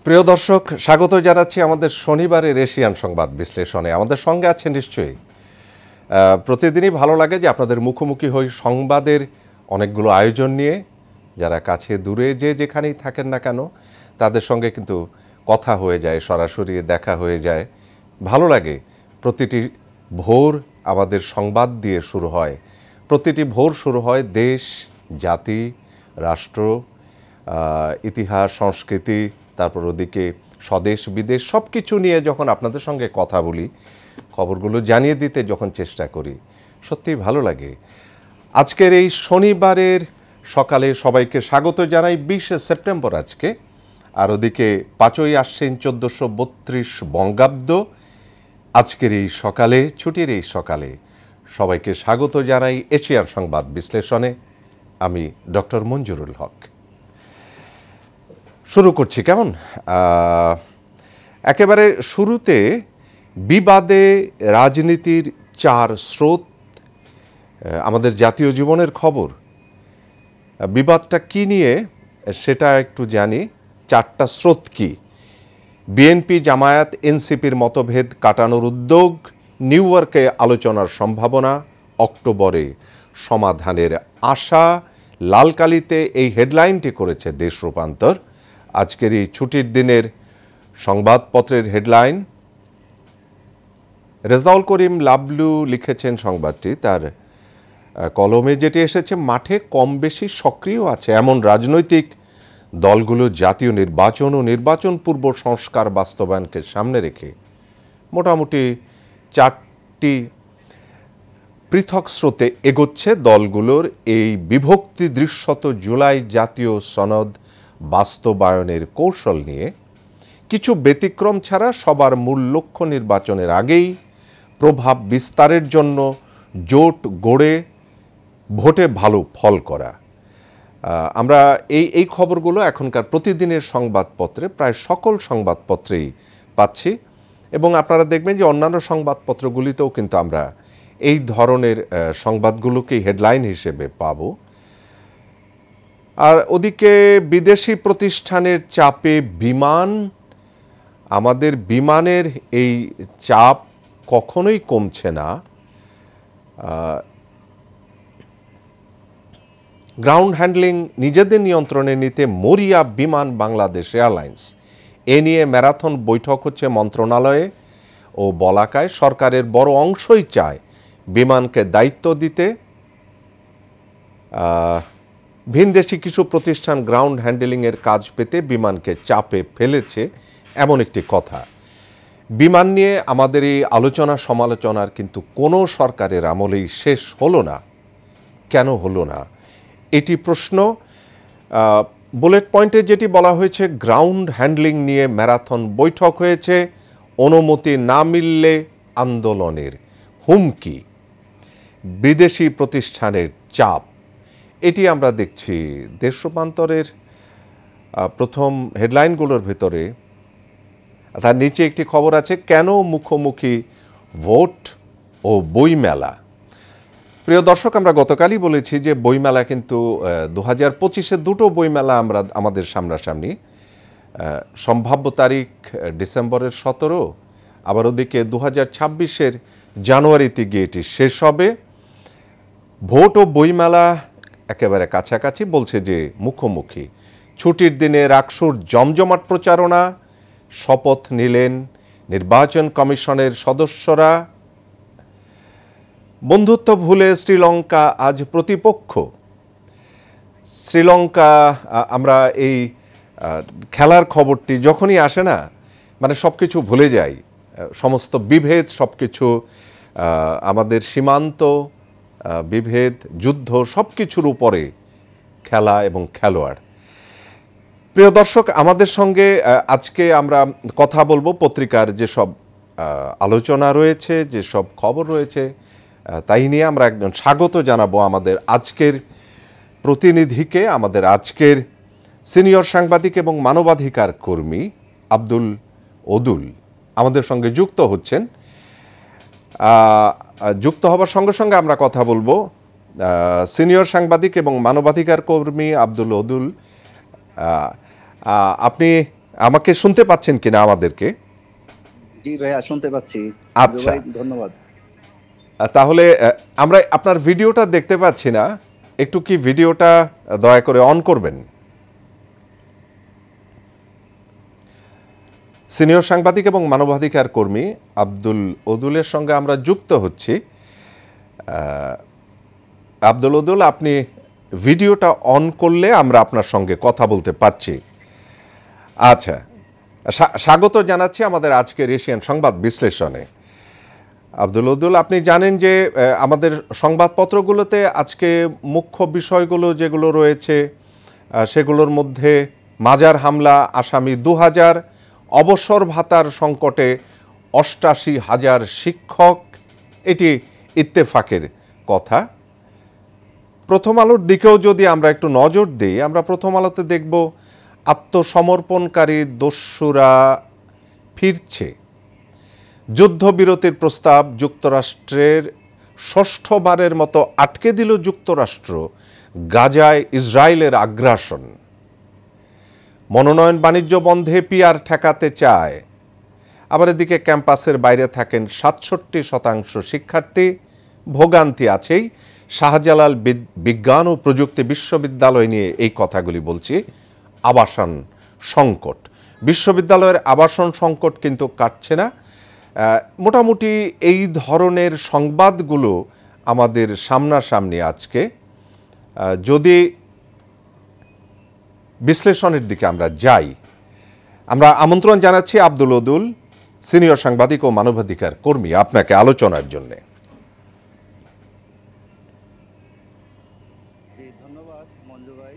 প্রিয় দর্শক, স্বাগত জানাচ্ছি আমাদের শনিবারের এশিয়ান সংবাদ বিশ্লেষণে। আমাদের সঙ্গে আছেন নিশ্চয়ই। প্রতিদিনই ভালো লাগে যে আপনাদের মুখোমুখি হই সংবাদের অনেকগুলো আয়োজন নিয়ে। যারা কাছে দূরে যে যেখানেই থাকেন না কেন তাদের সঙ্গে কিন্তু কথা হয়ে যায়, সরাসরি দেখা হয়ে যায়, ভালো লাগে। প্রতিটি ভোর আমাদের সংবাদ দিয়ে শুরু হয়, প্রতিটি ভোর শুরু হয় দেশ, জাতি, রাষ্ট্র, ইতিহাস, সংস্কৃতি, তারপর ওদিকে স্বদেশ বিদেশ সব কিছু নিয়ে যখন আপনাদের সঙ্গে কথা বলি, খবরগুলো জানিয়ে দিতে যখন চেষ্টা করি, সত্যিই ভালো লাগে। আজকের এই শনিবারের সকালে সবাইকে স্বাগত জানাই। 20 সেপ্টেম্বর আজকে, আর ওদিকে 5ই আশ্বিন 1432 বঙ্গাব্দ। আজকের এই সকালে, ছুটির এই সকালে সবাইকে স্বাগত জানাই এশিয়ান সংবাদ বিশ্লেষণে। আমি ডক্টর মঞ্জুরুল হক। শুরু করছি কেমন? একেবারে শুরুতে বিবাদে রাজনীতির চার স্রোত, আমাদের জাতীয় জীবনের খবর। বিবাদটা কি নিয়ে সেটা একটু জানি। চারটা স্রোত কি? বিএনপি জামায়াত এনসিপির মতভেদ কাটানোর উদ্যোগ, নিউ ইয়র্কে আলোচনার সম্ভাবনা, অক্টোবরে সমাধানের আশা। লালকালিতে এই হেডলাইনটি করেছে দেশ রূপান্তর। আজকের এই ছুটির দিনের সংবাদপত্রের হেডলাইন। রেজাউল করিম লাবলু লিখেছেন সংবাদটি, তার কলমে যেটি এসেছে, মাঠে কম বেশি সক্রিয় আছে এমন রাজনৈতিক দলগুলো জাতীয় নির্বাচন ও নির্বাচন পূর্ব সংস্কার বাস্তবায়নকে সামনে রেখে মোটামুটি চারটি পৃথক স্রোতে এগোচ্ছে দলগুলোর এই বিভক্তি দৃশ্যত জুলাই জাতীয় সনদ বাস্তবায়নের কৌশল নিয়ে। কিছু ব্যতিক্রম ছাড়া সবার মূল লক্ষ্য নির্বাচনের আগেই প্রভাব বিস্তারের জন্য জোট গড়ে ভোটে ভালো ফল করা। আমরা এই খবরগুলো এখনকার প্রতিদিনের সংবাদপত্রে, প্রায় সকল সংবাদপত্রেই পাচ্ছি, এবং আপনারা দেখবেন যে অন্যান্য সংবাদপত্রগুলিতেও কিন্তু আমরা এই ধরনের সংবাদগুলোকেই হেডলাইন হিসেবে পাব। আর ওদিকে বিদেশি প্রতিষ্ঠানের চাপে বিমান, আমাদের বিমানের এই চাপ কখনোই কমছে না। গ্রাউন্ড হ্যান্ডলিং নিজেদের নিয়ন্ত্রণে নিতে মরিয়া বিমান বাংলাদেশ এয়ারলাইন্স। এ নিয়ে ম্যারাথন বৈঠক হচ্ছে মন্ত্রণালয়ে ও বলাকায়। সরকারের বড় অংশই চায় বিমানকে দায়িত্ব দিতে। ভিনদেশি কিছু প্রতিষ্ঠান গ্রাউন্ড হ্যান্ডলিংয়ের কাজ পেতে বিমানকে চাপে ফেলেছে, এমন একটি কথা। বিমান নিয়ে আমাদের এই আলোচনা সমালোচনার কিন্তু কোনো সরকারের আমলেই শেষ হলো না। কেন হলো না এটি প্রশ্ন। বুলেট পয়েন্টে যেটি বলা হয়েছে, গ্রাউন্ড হ্যান্ডলিং নিয়ে ম্যারাথন বৈঠক হয়েছে, অনুমতি না মিললে আন্দোলনের হুমকি, বিদেশি প্রতিষ্ঠানের চাপ। এটি আমরা দেখছি দেশ রূপান্তরের প্রথম হেডলাইনগুলোর ভেতরে। তার নিচে একটি খবর আছে, কেন মুখোমুখি ভোট ও বইমেলা। প্রিয় দর্শক, আমরা গতকালই বলেছি যে বইমেলা কিন্তু 2025-এ দুটো বইমেলা আমরা আমাদের সামনাসামনি। সম্ভাব্য তারিখ ডিসেম্বরের 17, আবার ওদিকে 2026-এর জানুয়ারিতে গিয়ে এটি শেষ হবে। ভোট ও বইমেলা একেবারে কাছাকাছি, বলছে যে মুখোমুখি। ছুটির দিনে রাকসুর জমজমাট প্রচারণা, শপথ নিলেন নির্বাচন কমিশনের সদস্যরা। বন্ধুত্ব ভুলে শ্রীলঙ্কা আজ প্রতিপক্ষ। শ্রীলঙ্কা, আমরা এই খেলার খবরটি যখনই আসে না, মানে সব কিছু ভুলে যাই, সমস্ত বিভেদ, সব কিছু, আমাদের সীমান্ত বিভেদ, যুদ্ধ, সব কিছুর উপরে খেলা এবং খেলোয়াড়। প্রিয় দর্শক, আমাদের সঙ্গে আজকে আমরা কথা বলবো পত্রিকার যেসব আলোচনা রয়েছে, যেসব খবর রয়েছে, তাই নিয়ে আমরা একজন স্বাগত জানাবো আমাদের আজকের প্রতিনিধিকে। আমাদের আজকের সিনিয়র সাংবাদিক এবং মানবাধিকার কর্মী আব্দুল ওদুল আমাদের সঙ্গে যুক্ত হচ্ছেন। যুক্ত হবার সঙ্গে সঙ্গে আমরা কথা বলবো সিনিয়র সাংবাদিক এবং মানবাধিকার কর্মী আব্দুল ওদুল। আপনি আমাকে শুনতে পাচ্ছেন কিনা আমাদেরকে? জি ভাইয়া, শুনতে পাচ্ছি। আচ্ছা, ভাই ধন্যবাদ। তাহলে আমরা আপনার ভিডিওটা দেখতে পাচ্ছি না, একটু কি ভিডিওটা দয়া করে অন করবেন? সিনিয়র সাংবাদিক এবং মানবাধিকার কর্মী আব্দুল ওদুলের সঙ্গে আমরা যুক্ত হচ্ছি। আব্দুল ওদুল, আপনি ভিডিওটা অন করলে আমরা আপনার সঙ্গে কথা বলতে পারছি। আচ্ছা, স্বাগত জানাচ্ছি আমাদের আজকের এশিয়ান সংবাদ বিশ্লেষণে। আব্দুল ওদুল, আপনি জানেন যে আমাদের সংবাদপত্রগুলোতে আজকে মুখ্য বিষয়গুলো যেগুলো রয়েছে সেগুলোর মধ্যে মাজার হামলা আসামি ২০০০, অবসর ভাতার সংকটে ৮৮,০০০ শিক্ষক, এটি ইত্তেফাকের কথা। প্রথম আলোর দিকেও যদি আমরা একটু নজর দিই, আমরা প্রথম আলোতে দেখব আত্মসমর্পণকারী দস্যুরা ফিরছে, যুদ্ধবিরতির প্রস্তাব যুক্তরাষ্ট্রের ষষ্ঠবারের মতো আটকে দিল যুক্তরাষ্ট্র, গাজায় ইসরায়েলের আগ্রাসন, মনোনয়ন বাণিজ্য বন্ধে পিআর ঠেকাতে চায়। আবার এদিকে ক্যাম্পাসের বাইরে থাকেন ৬৭% শিক্ষার্থী, ভোগান্তি আছেই। শাহজালাল বিজ্ঞান ও প্রযুক্তি বিশ্ববিদ্যালয় নিয়ে এই কথাগুলি বলছি। আবাসন সংকট, বিশ্ববিদ্যালয়ের আবাসন সংকট কিন্তু কাটছে না। মোটামুটি এই ধরনের সংবাদগুলো আমাদের সামনাসামনি আজকে। যদি বিশ্লেষণের দিকে আমরা যাই, আমরা আমন্ত্রণ জানাচ্ছি আব্দুল ওদুল, সিনিয়র সাংবাদিক ও মানবাধিকার কর্মী, আপনাকে আলোচনার জন্য। ধন্যবাদ মঞ্জু ভাই।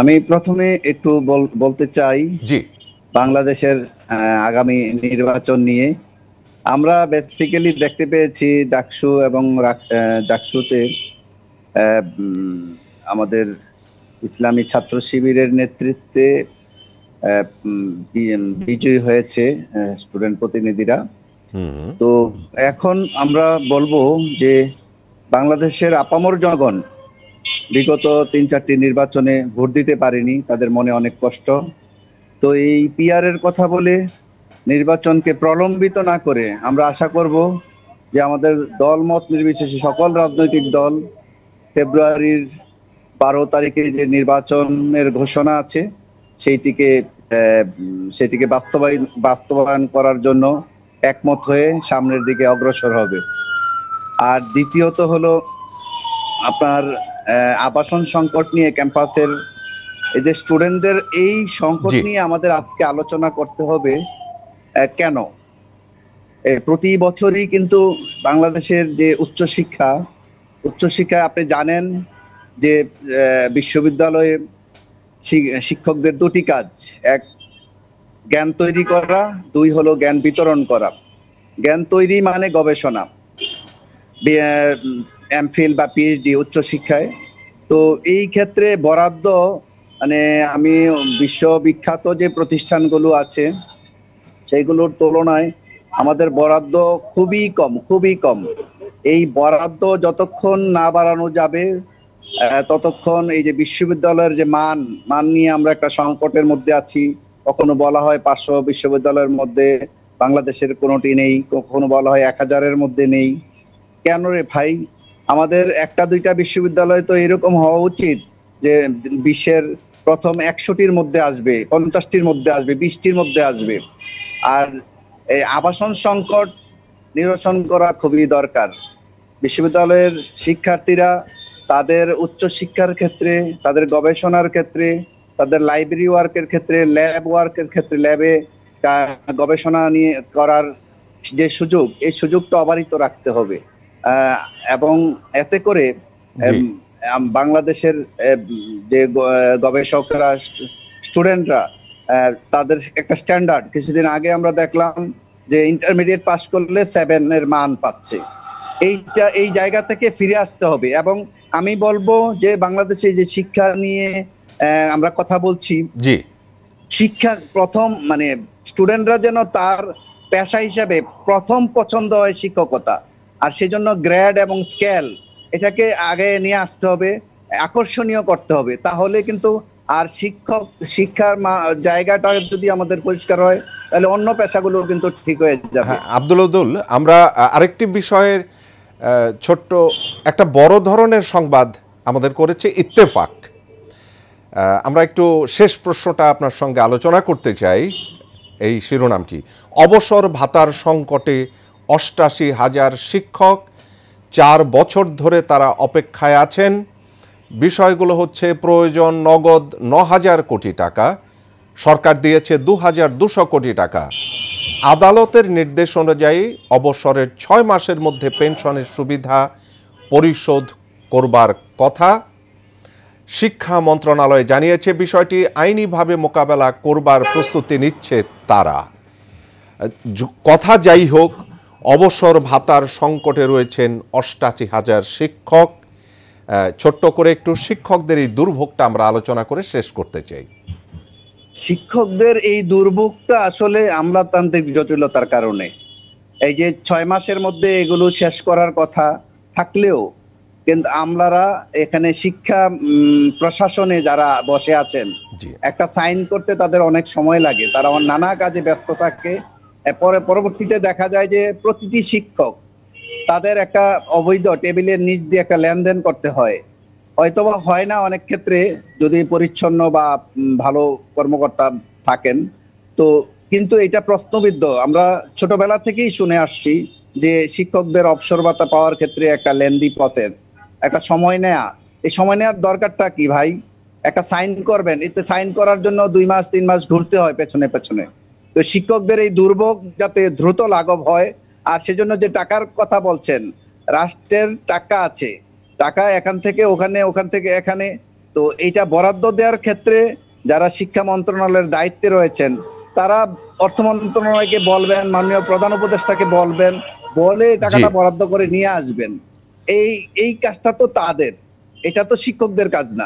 আমি প্রথমে একটু বলতে চাই জি, বাংলাদেশের আগামী নির্বাচন নিয়ে। আমরা বেসিক্যালি দেখতে পেয়েছি ডাকসু এবং জাকসুতে আমাদের ইসলামী ছাত্র শিবিরের নেতৃত্বে বিজয়ী হয়েছে স্টুডেন্ট প্রতিনিধিরা। তো এখন আমরা বলবো যে বাংলাদেশের আপামর জনগণ বিগত ৩-৪টি নির্বাচনে ভোট দিতে পারেনি, তাদের মনে অনেক কষ্ট। তো এই পিআর এর কথা বলে নির্বাচনকে প্রলম্বিত না করে আমরা আশা করব যে আমাদের দল মত নির্বিশেষে সকল রাজনৈতিক দল ফেব্রুয়ারির ১২ তারিখে যে নির্বাচনের ঘোষণা আছে সেটিকে বাস্তবায়ন করার জন্য একমত হয়ে সামনের দিকে অগ্রসর হবে। আর দ্বিতীয়ত হলো আপনার আবাসন সংকট নিয়ে, ক্যাম্পাসের এই যে স্টুডেন্টদের এই সংকট নিয়ে আমাদের আজকে আলোচনা করতে হবে। কেন প্রতি বছরই কিন্তু বাংলাদেশের যে উচ্চশিক্ষায় আপনি জানেন যে বিশ্ববিদ্যালয়ে শিক্ষকদের দুটি কাজ, এক জ্ঞান তৈরি করা, দুই হলো জ্ঞান বিতরণ করা। জ্ঞান তৈরি মানে গবেষণা, এমফিল বা পিএইচডি উচ্চশিক্ষায়। তো এই ক্ষেত্রে বরাদ্দ, মানে আমি বিশ্ববিখ্যাত যে প্রতিষ্ঠানগুলো আছে সেইগুলোর তুলনায় আমাদের বরাদ্দ খুবই কম। এই বরাদ্দ যতক্ষণ না বাড়ানো যাবে ততক্ষণ এই যে বিশ্ববিদ্যালয়ের যে মান নিয়ে আমরা একটা সংকটের মধ্যে আছি। কখনো বলা হয় ৫০০ বিশ্ববিদ্যালয়ের মধ্যে বাংলাদেশের কোনোটি নেই, কখনো বলা হয় ১০০০-এর মধ্যে নেই। কেন রে ভাই? আমাদের একটা দুইটা বিশ্ববিদ্যালয় তো এরকম হওয়া উচিত যে বিশ্বের প্রথম ১০০টির মধ্যে আসবে, ৫০টির মধ্যে আসবে, ২০টির মধ্যে আসবে। আর এই আবাসন সংকট নিরসন করা খুবই দরকার। বিশ্ববিদ্যালয়ের শিক্ষার্থীরা তাদের উচ্চশিক্ষার ক্ষেত্রে, তাদের গবেষণার ক্ষেত্রে, তাদের লাইব্রেরি ওয়ার্কের ক্ষেত্রে, ল্যাব ওয়ার্কের ক্ষেত্রে, ল্যাবে গবেষণা নিয়ে করার যে সুযোগ, এই সুযোগটা অবারিত রাখতে হবে। এবং এতে করে বাংলাদেশের যে গবেষকরা, স্টুডেন্টরা, তাদের একটা স্ট্যান্ডার্ড। কিছুদিন আগে আমরা দেখলাম যে ইন্টারমিডিয়েট পাস করলে 7-এর মান পাচ্ছে। এই জায়গা থেকে ফিরে আসতে হবে। এবং আমি বলবো যে বাংলাদেশে যে শিক্ষা নিয়ে আমরা কথা বলছি, শিক্ষা প্রথম, মানে স্টুডেন্টরা যেন তার পেশা হিসাবে প্রথম পছন্দ হয় শিক্ষকতা। আর সেজন্য গ্রেড এবং স্কেল এটাকে আগে নিয়ে আসতে হবে, আকর্ষণীয় করতে হবে। তাহলে কিন্তু আর শিক্ষার জায়গাটা যদি আমাদের পরিষ্কার হয়, তাহলে অন্য পেশাগুলো কিন্তু ঠিক হয়ে যাবে। হ্যাঁ, আব্দুল ওদুল, আমরা আরেকটি বিষয়ের ছোট্ট একটা বড় ধরনের সংবাদ আমাদের করেছে ইত্তেফাক। আমরা একটু শেষ প্রশ্নটা আপনার সঙ্গে আলোচনা করতে চাই। এই শিরোনামটি, অবসর ভাতার সংকটে ৮৮,০০০ শিক্ষক, ৪ বছর ধরে তারা অপেক্ষায় আছেন। বিষয়গুলো হচ্ছে, প্রয়োজন নগদ ৯,০০০ কোটি টাকা, সরকার দিয়েছে ২,২০০ কোটি টাকা। আদালতের নির্দেশ অনুযায়ী অবসরের ৬ মাসের মধ্যে পেনশনের সুবিধা পরিশোধ করবার কথা। শিক্ষা মন্ত্রণালয় জানিয়েছে বিষয়টি আইনিভাবে মোকাবেলা করবার প্রস্তুতি নিচ্ছে তারা। কথা যাই হোক, অবসর ভাতার সংকটে রয়েছেন ৮৮,০০০ শিক্ষক। ছোট্ট করে একটু শিক্ষকদের এই দুর্ভোগটা আমরা আলোচনা করে শেষ করতে চাই। শিক্ষকদের এই দুর্ভোগটা আসলে আমলাতান্ত্রিক জটিলতার কারণে, এই যে ৬ মাসের মধ্যে এগুলো শেষ করার কথা থাকলেও কিন্তু আমলারা এখানে শিক্ষা প্রশাসনে যারা বসে আছেন, একটা সাইন করতে তাদের অনেক সময় লাগে, তারা নানা কাজে ব্যস্ত থাকে। পরবর্তীতে দেখা যায় যে প্রতিটি শিক্ষক তাদের একটা অবৈধ টেবিলের নিচ দিয়ে একটা লেনদেন করতে হয়, হয়তোবা হয় না অনেক ক্ষেত্রে যদি পরিচ্ছন্ন বা ভালো কর্মকর্তা থাকেন। তো কিন্তু এটা প্রশ্নবিদ্ধ। আমরা ছোটবেলা থেকেই শুনে আসছি যে শিক্ষকদের অবসর ভাতা পাওয়ার ক্ষেত্রে একটা লেন্দি প্রসেস, একটা সময় নেয়া। এই সময় নেওয়ার দরকারটা কি ভাই? একটা সাইন করবেন, এতে সাইন করার জন্য ২ মাস ৩ মাস ঘুরতে হয় পেছনে পেছনে। তো শিক্ষকদের এই দুর্ভোগ যাতে দ্রুত লাঘব হয়, আর সেজন্য যে টাকার কথা বলছেন, রাষ্ট্রের টাকা আছে, টাকা এখান থেকে ওখানে, ওখান থেকে এখানে। তো এইটা বরাদ্দ দেওয়ার ক্ষেত্রে যারা শিক্ষা মন্ত্রণালয়ের দায়িত্বে রয়েছেন, তারা অর্থ মন্ত্রণালয়কে বলবেন, মাননীয় প্রধান উপদেষ্টাকে বলবেন, বলে টাকাটা বরাদ্দ করে নিয়ে আসবেন। এই কাজটা তো তাদের, এটা তো শিক্ষকদের কাজ না।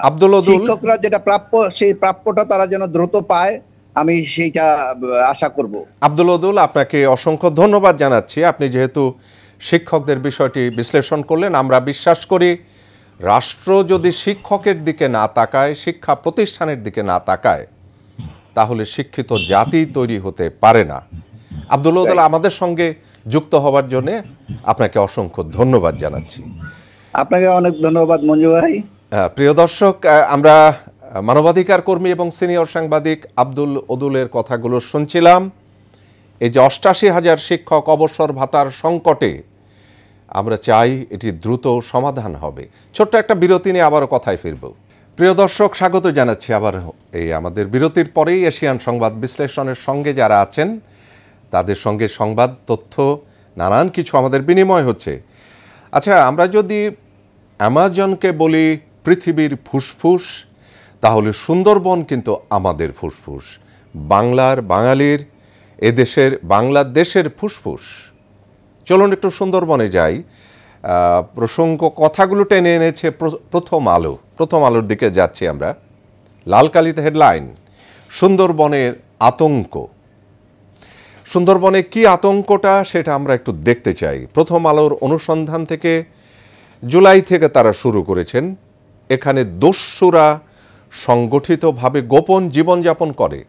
শিক্ষকরা যেটা প্রাপ্য, সেই প্রাপ্যটা তারা যেন দ্রুত পায়, আমি সেইটা আশা করব। আব্দুল ওদুল, আপনাকে অসংখ্য ধন্যবাদ জানাচ্ছি। আপনি যেহেতু শিক্ষকদের বিষয়টি বিশ্লেষণ করলেন, আমরা বিশ্বাস করি রাষ্ট্র যদি শিক্ষকের দিকে না তাকায়, শিক্ষা প্রতিষ্ঠানের দিকে না তাকায়, তাহলে শিক্ষিত জাতি তৈরি হতে পারে না। আব্দুল ওদুল, আমাদের সঙ্গে যুক্ত হওয়ার জন্য আপনাকে অসংখ্য ধন্যবাদ জানাচ্ছি। আপনাকে অনেক ধন্যবাদ মঞ্জু ভাই। প্রিয় দর্শক, আমরা মানবাধিকার কর্মী এবং সিনিয়র সাংবাদিক আব্দুল ওদুলের কথাগুলো শুনছিলাম। এই যে ৮৮,০০০ শিক্ষক অবসর ভাতার সংকটে, আমরা চাই এটি দ্রুত সমাধান হবে। ছোট্ট একটা বিরতি নিয়ে আবারও কথায় ফিরব। প্রিয় দর্শক, স্বাগত জানাচ্ছি আবার এই আমাদের বিরতির পরেই এশিয়ান সংবাদ বিশ্লেষণের সঙ্গে যারা আছেন তাদের সঙ্গে সংবাদ, তথ্য, নানান কিছু আমাদের বিনিময় হচ্ছে। আচ্ছা, আমরা যদি অ্যামাজনকে বলি পৃথিবীর ফুসফুস, তাহলে সুন্দরবন কিন্তু আমাদের ফুসফুস, বাঙালির, এদেশের বাংলাদেশের ফুসফুস। চলুন একটু সুন্দরবনে যাই। প্রসঙ্গ কথাগুলো টেনে এনেছে প্রথম আলোর দিকে যাচ্ছি আমরা। লাল কালিতে হেডলাইন, সুন্দরবনের আতঙ্ক। সুন্দরবনে কি আতঙ্কটা সেটা আমরা একটু দেখতে চাই। প্রথম আলোর অনুসন্ধান থেকে জুলাই থেকে তারা শুরু করেছেন। এখানে দস্যুরা সংগঠিতভাবে গোপন জীবনযাপন করে।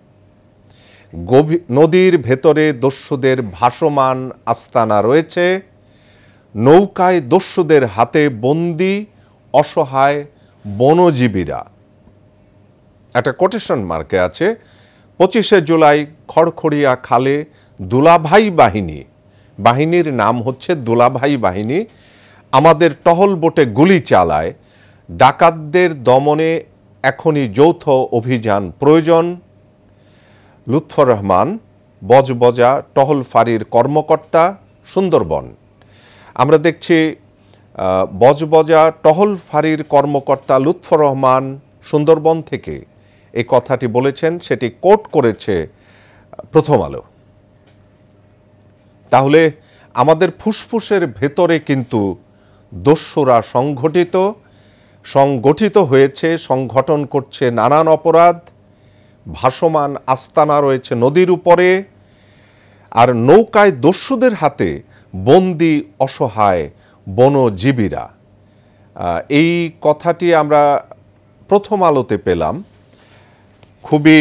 নদীর ভেতরে দস্যুদের ভাসমান আস্তানা রয়েছে। নৌকায় দস্যুদের হাতে বন্দি অসহায় বনজীবীরা। একটা কোটেশন মার্কে আছে, ২৫শে জুলাই খড়খড়িয়া খালে দুলাভাই বাহিনীর নাম হচ্ছে দুলাভাই বাহিনী, আমাদের টহল বোটে গুলি চালায়। ডাকাতদের দমনে এখনই যৌথ অভিযান প্রয়োজন। লুৎফর রহমান, বজবজা টহল ফাঁড়ির কর্মকর্তা, সুন্দরবন। আমরা দেখছি বজবজা টহল ফাঁড়ির কর্মকর্তা লুৎফর রহমান সুন্দরবন থেকে এই কথাটি বলেছেন, সেটি কোট করেছে প্রথম আলো। তাহলে আমাদের ফুসফুসের ভেতরে কিন্তু দস্যুরা সংগঠিত হয়েছে, সংগঠন করছে নানান অপরাধ। ভাসমান আস্তানা রয়েছে নদীর উপরে, আর নৌকায় দস্যুদের হাতে বন্দি অসহায় বনজীবীরা। এই কথাটি আমরা প্রথম আলোতে পেলাম। খুবই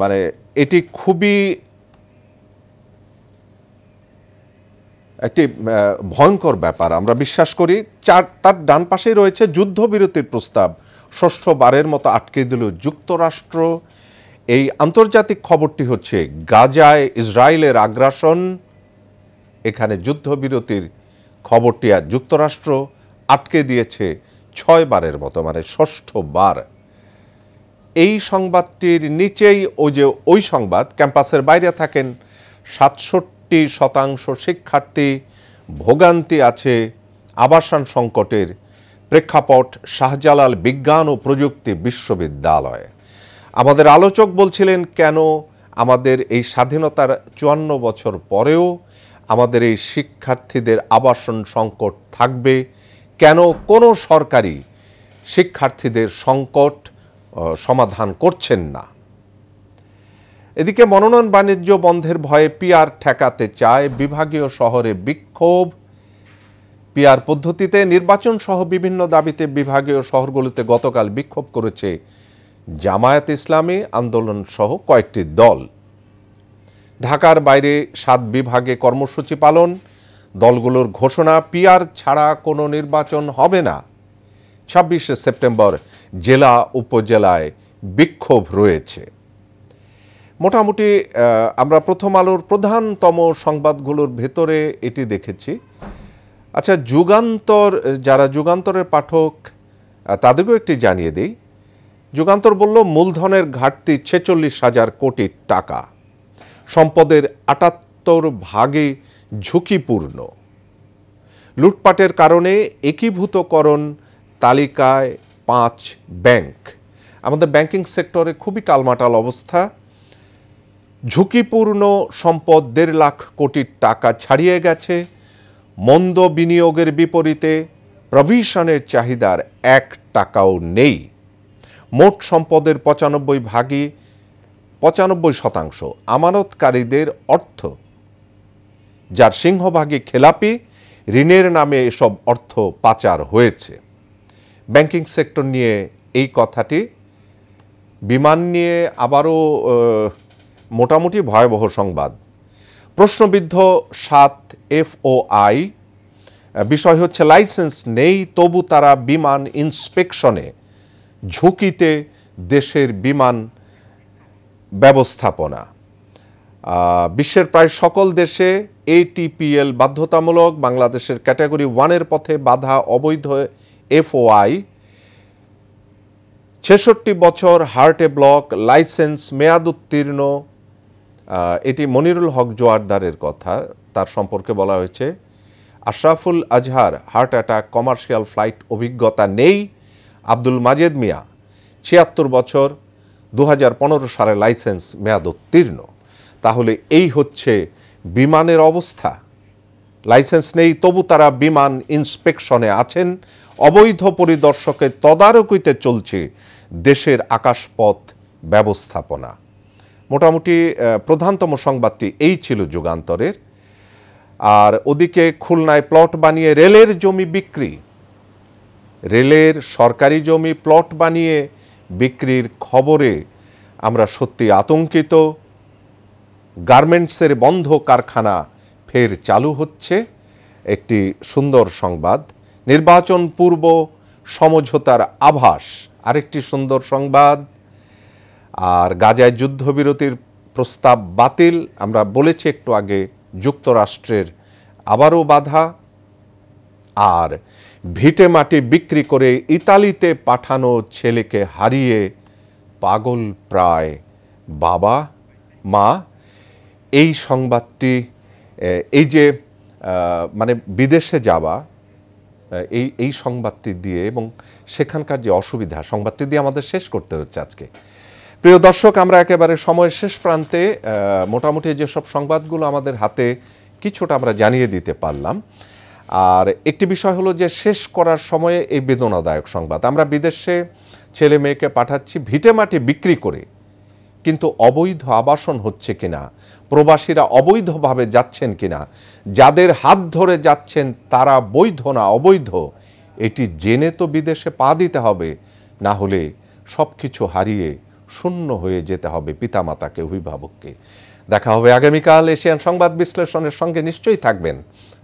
মানে এটি খুবই একটি ভয়ঙ্কর ব্যাপার আমরা বিশ্বাস করি। তার ডান পাশেই রয়েছে যুদ্ধবিরতির প্রস্তাব, ষষ্ঠবারের মতো আটকে দিল যুক্তরাষ্ট্র। এই আন্তর্জাতিক খবরটি হচ্ছে গাজায় ইসরায়েলের আগ্রাসন, এখানে যুদ্ধবিরতির খবরটি আর যুক্তরাষ্ট্র আটকে দিয়েছে 6 বারের মতো, মানে ষষ্ঠবার। এই সংবাদটির নিচেই ওই সংবাদ, ক্যাম্পাসের বাইরে থাকেন 67% শিক্ষার্থী, ভোগান্তি আছে আবাসন সংকটের। প্রেক্ষাপট শাহজালাল বিজ্ঞান ও প্রযুক্তি বিশ্ববিদ্যালয়। আমাদের আলোচক বলছিলেন কেন আমাদের এই স্বাধীনতার 54 বছর পরেও আমাদের এই শিক্ষার্থীদের আবাসন সংকট থাকবে, কেন কোনো সরকারি শিক্ষার্থীদের সংকট সমাধান করছেন না। এদিকে মনোনয়ন বাণিজ্য বন্ধের ভয়ে পিআর ঠেকাতে চায় বিভাগীয় শহরে বিক্ষোভ। পিআর পদ্ধতিতে নির্বাচন সহ বিভিন্ন দাবিতে বিভাগীয় শহরগুলোতে গতকাল বিক্ষোভ করেছে জামায়াত ইসলামী আন্দোলন সহ কয়েকটি দল। ঢাকার বাইরে 7 বিভাগে কর্মসূচি পালন, দলগুলোর ঘোষণা পিআর ছাড়া কোনো নির্বাচন হবে না। 26শে সেপ্টেম্বর জেলা উপজেলায় বিক্ষোভ রয়েছে। মোটামুটি আমরা প্রথম আলোর প্রধানতম সংবাদগুলোর ভেতরে এটি দেখেছি। আচ্ছা, যুগান্তর, যারা যুগান্তরের পাঠক তাদেরকেও একটি জানিয়ে দিই। যুগান্তর বলল মূলধনের ঘাটতি 46,000 কোটি টাকা, সম্পদের 78% ঝুঁকিপূর্ণ, লুটপাটের কারণে একীভূতকরণ তালিকায় 5 ব্যাংক। আমাদের ব্যাংকিং সেক্টরে খুবই টালমাটাল অবস্থা। ঝুঁকিপূর্ণ সম্পদ 1.5 লাখ কোটি টাকা ছাড়িয়ে গেছে। মন্দ বিনিয়োগের বিপরীতে প্রভিশনের চাহিদার 1 টাকাও নেই। মোট সম্পদের 95% আমানতকারীদের অর্থ, যার সিংহভাগই খেলাপি, ঋণের নামে এসব অর্থ পাচার হয়েছে। ব্যাংকিং সেক্টর নিয়ে এই কথাটি। বিমান নিয়ে আবারও মোটামুটি ভয়াবহ সংবাদ। প্রশ্নবিদ্ধ 7 FOI, বিষয় হচ্ছে লাইসেন্স নেই তবু তারা বিমান ইন্সপেকশনে, ঝুঁকিতে দেশের বিমান ব্যবস্থাপনা। বিশ্বের প্রায় সকল দেশে ATPL বাধ্যতামূলক, বাংলাদেশের ক্যাটাগরি 1-এর পথে বাধা অবৈধ FOI। 66 বছর হার্টে ব্লক, লাইসেন্স মেয়াদ উত্তীর্ণ। এটি মনিরুল হক জোয়ারদারের কথা, তার সম্পর্কে বলা হয়েছে আশরাফুল আজহার হার্ট অ্যাটাক, কমার্শিয়াল ফ্লাইট অভিজ্ঞতা নেই। আব্দুল মাজেদ মিয়া 76 বছর, 2015 সালে লাইসেন্স মেয়াদ উত্তীর্ণ। তাহলে এই হচ্ছে বিমানের অবস্থা। লাইসেন্স নেই তবু তারা বিমান ইন্সপেকশনে আছেন। অবৈধ পরিদর্শকের তদারকিতে চলছে দেশের আকাশপথ ব্যবস্থাপনা। মোটামুটি প্রধানতম সংবাদটি এই ছিল যুগান্তরের। আর ওদিকে খুলনায় প্লট বানিয়ে রেলের জমি বিক্রি, রেলের সরকারি জমি প্লট বানিয়ে বিক্রির খবরে আমরা সত্যি আতঙ্কিত। গার্মেন্টসের বন্ধ কারখানা ফের চালু হচ্ছে, একটি সুন্দর সংবাদ। নির্বাচন পূর্ব সমঝোতার আভাস, আরেকটি সুন্দর সংবাদ। আর গাজায় যুদ্ধবিরতির প্রস্তাব বাতিল, আমরা বলেছি একটু আগে, যুক্তরাষ্ট্রের আবারও বাধা। আর ভিটে মাটি বিক্রি করে ইতালিতে পাঠানো ছেলেকে হারিয়ে পাগল প্রায় বাবা মা। এই সংবাদটি, এই যে মানে বিদেশে যাওয়া, এই সংবাদটি দিয়ে এবং সেখানকার যে অসুবিধা, সংবাদটি দিয়ে আমাদের শেষ করতে হচ্ছে আজকে। প্রিয় দর্শক, আমরা একেবারে সময়ের শেষ প্রান্তে। মোটামুটি যেসব সংবাদগুলো আমাদের হাতে, কিছুটা আমরা জানিয়ে দিতে পারলাম। আর একটি বিষয় হলো যে শেষ করার সময়ে এই বেদনাদায়ক সংবাদ। আমরা বিদেশে ছেলে মেয়েকে পাঠাচ্ছি ভিটেমাটি বিক্রি করে, কিন্তু অবৈধ আবাসন হচ্ছে কিনা, প্রবাসীরা অবৈধভাবে যাচ্ছেন কিনা, যাদের হাত ধরে যাচ্ছেন তারা বৈধ না অবৈধ, এটি জেনে তো বিদেশে পা দিতে হবে। না হলে সব কিছু হারিয়ে শূন্য হয়ে যেতে হবে পিতামাতাকে, অভিভাবককে। দেখা হবে আগামীকাল এশিয়ান সংবাদ বিশ্লেষণের সঙ্গে। নিশ্চয়ই থাকবেন।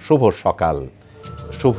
শুভ সকাল, শুভ